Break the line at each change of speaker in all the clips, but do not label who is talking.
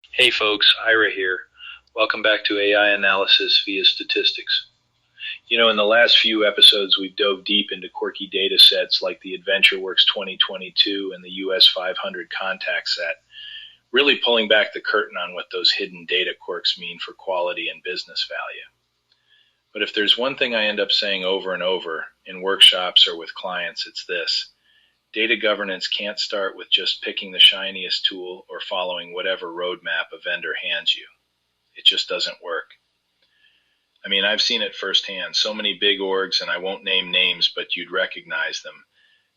Hey folks, Ira here. Welcome back to AI Analysis via Statistics. In the last few episodes, we've dove deep into quirky data sets like the AdventureWorks 2022 and the US 500 contact set, really pulling back the curtain on what those hidden data quirks mean for quality and business value. But if there's one thing I end up saying over and over in workshops or with clients, it's this. Data governance can't start with just picking the shiniest tool or following whatever roadmap a vendor hands you. It just doesn't work. I mean, I've seen it firsthand. So many big orgs, and I won't name names, but you'd recognize them.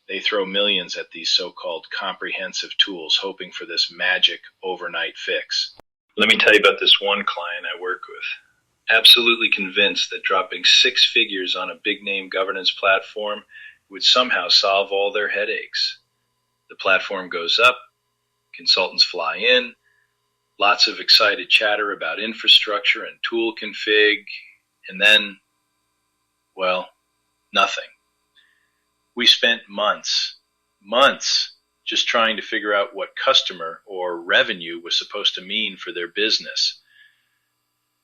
They throw millions at these so-called comprehensive tools, hoping for this magic overnight fix. Let me tell you about this one client I work with. Absolutely convinced that dropping 6 figures on a big-name governance platform would somehow solve all their headaches. The platform goes up, consultants fly in, lots of excited chatter about infrastructure and tool config, and then, well, nothing. We spent months just trying to figure out what customer or revenue was supposed to mean for their business.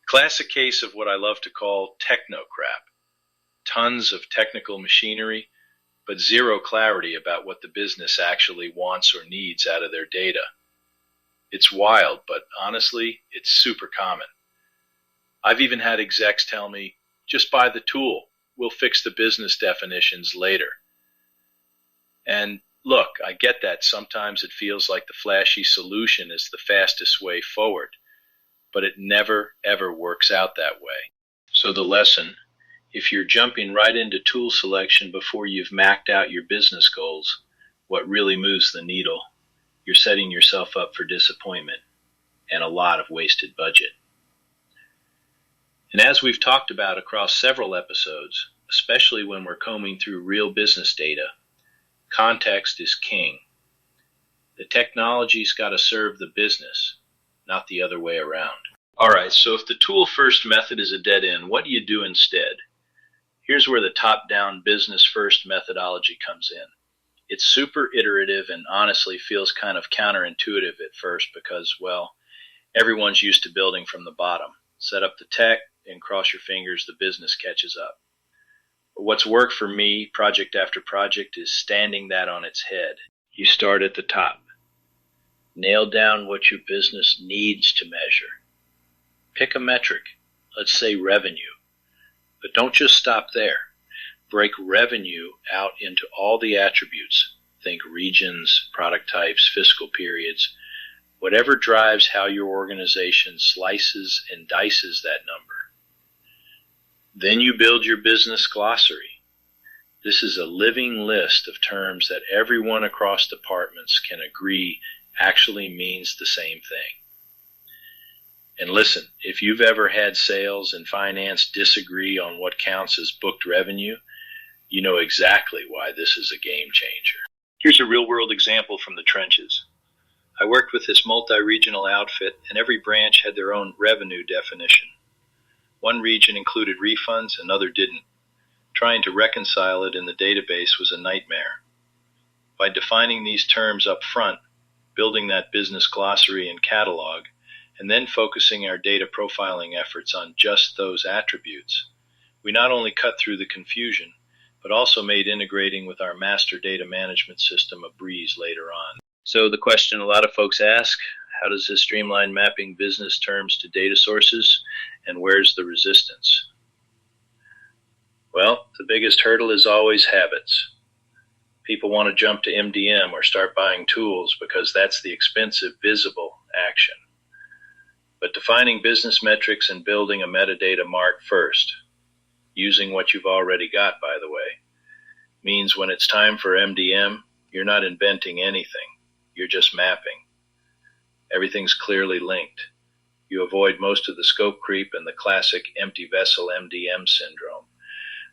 Classic case of what I love to call techno crap. Tons of technical machinery, but zero clarity about what the business actually wants or needs out of their data. It's wild, but honestly, it's super common. I've even had execs tell me, just buy the tool. We'll fix the business definitions later. And look, I get that sometimes it feels like the flashy solution is the fastest way forward, but it never, ever works out that way. So the lesson, if you're jumping right into tool selection before you've mapped out your business goals, what really moves the needle, you're setting yourself up for disappointment and a lot of wasted budget. And as we've talked about across several episodes, especially when we're combing through real business data, context is king. The technology's got to serve the business, not the other way around. All right, so if the tool first method is a dead end, what do you do instead? Here's where the top-down business-first methodology comes in. It's super iterative and honestly feels kind of counterintuitive at first because, well, everyone's used to building from the bottom. Set up the tech and cross your fingers the business catches up. But what's worked for me, project after project, is standing that on its head. You start at the top. Nail down what your business needs to measure. Pick a metric, let's say revenue. But don't just stop there. Break revenue out into all the attributes. Think regions, product types, fiscal periods, whatever drives how your organization slices and dices that number. Then you build your business glossary. This is a living list of terms that everyone across departments can agree actually means the same thing. And listen, if you've ever had sales and finance disagree on what counts as booked revenue, you know exactly why this is a game changer. Here's a real-world example from the trenches. I worked with this multi-regional outfit, and every branch had their own revenue definition. One region included refunds, another didn't. Trying to reconcile it in the database was a nightmare. By defining these terms up front, building that business glossary and catalog, and then focusing our data profiling efforts on just those attributes, we not only cut through the confusion, but also made integrating with our master data management system a breeze later on. So the question a lot of folks ask, how does this streamline mapping business terms to data sources, and where's the resistance? Well, the biggest hurdle is always habits. People want to jump to MDM or start buying tools because that's the expensive, visible action. But defining business metrics and building a metadata mark first, using what you've already got, by the way, means when it's time for MDM, you're not inventing anything. You're just mapping. Everything's clearly linked. You avoid most of the scope creep and the classic empty vessel MDM syndrome,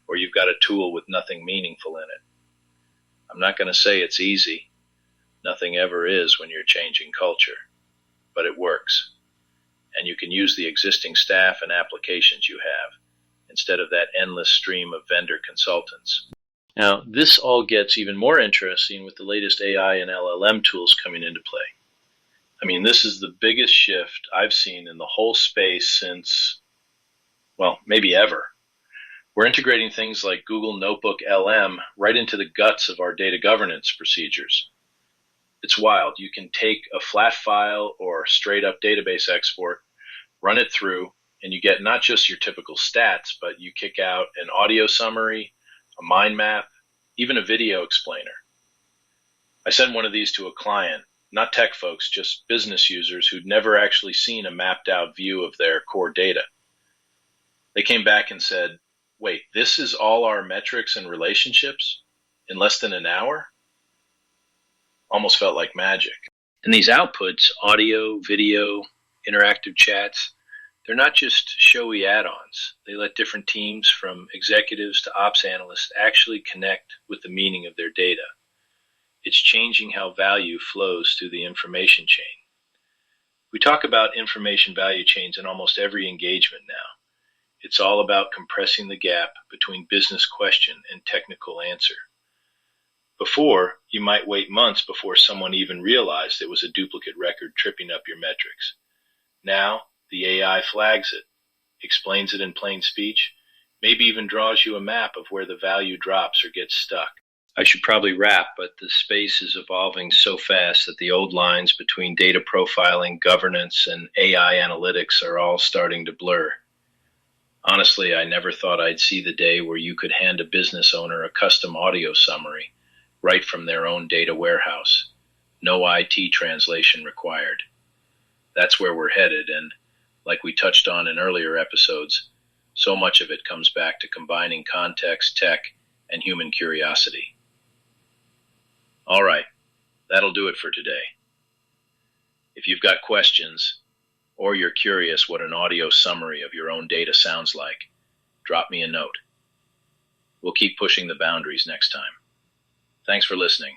where you've got a tool with nothing meaningful in it. I'm not going to say it's easy. Nothing ever is when you're changing culture. But it works. And you can use the existing staff and applications you have, instead of that endless stream of vendor consultants. Now, this all gets even more interesting with the latest AI and LLM tools coming into play. I mean, this is the biggest shift I've seen in the whole space since, well, maybe ever. We're integrating things like Google Notebook LM right into the guts of our data governance procedures. It's wild. You can take a flat file or straight up database export, run it through, and you get not just your typical stats, but you kick out an audio summary, a mind map, even a video explainer. I sent one of these to a client, not tech folks, just business users who'd never actually seen a mapped out view of their core data. They came back and said, wait, this is all our metrics and relationships in less than an hour? Almost felt like magic. And these outputs, audio, video, interactive chats, they're not just showy add-ons. They let different teams, from executives to ops analysts, actually connect with the meaning of their data. It's changing how value flows through the information chain. We talk about information value chains in almost every engagement now. It's all about compressing the gap between business question and technical answer. Before, you might wait months before someone even realized it was a duplicate record tripping up your metrics. Now, the AI flags it, explains it in plain speech, maybe even draws you a map of where the value drops or gets stuck. I should probably wrap, but the space is evolving so fast that the old lines between data profiling, governance, and AI analytics are all starting to blur. Honestly, I never thought I'd see the day where you could hand a business owner a custom audio summary right from their own data warehouse. No IT translation required. That's where we're headed, and like we touched on in earlier episodes, so much of it comes back to combining context, tech, and human curiosity. All right, that'll do it for today. If you've got questions, or you're curious what an audio summary of your own data sounds like, drop me a note. We'll keep pushing the boundaries next time. Thanks for listening.